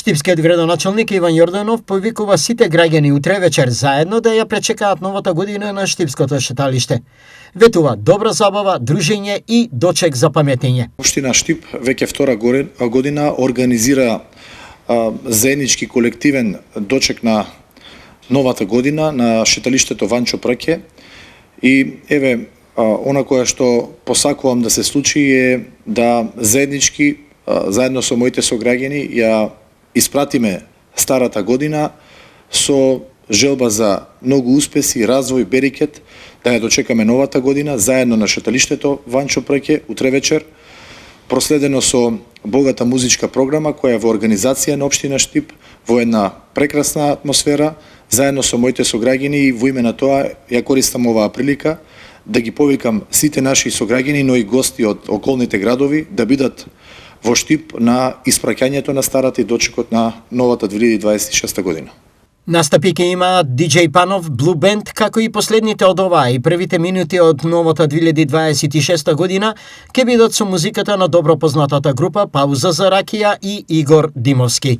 Штипскиот градоначалник Иван Јорданов повикува сите граѓани утре вечер заедно да ја пречекаат новата година на Штипското шеталиште. Ветува добра забава, дружење и дочек за паметење. Општина Штип веќе втора година организира заеднички колективен дочек на новата година на шеталиштето Ванчо Праќе и еве она кое што посакувам да се случи е да заеднички заедно со моите сограѓани ја испратиме старата година со желба за многу успеси, развој, берекет, да ја дочекаме новата година заедно на шеталиштето Ванчо Праќе утре вечер, проследено со богата музичка програма која е во организација на општина Штип во една прекрасна атмосфера, заедно со моите сограѓани и во име на тоа ја користам оваа прилика да ги повикам сите наши сограѓани, но и гости од околните градови да бидат во Штип на испраќањето на старата и дочекот на новата 2026 година. Настапи ќе има DJ Панов, Blue Band, како и последните од оваа и првите минути од новата 2026 година ќе бидат со музиката на добро познатата група Пауза за ракија и Игор Димовски.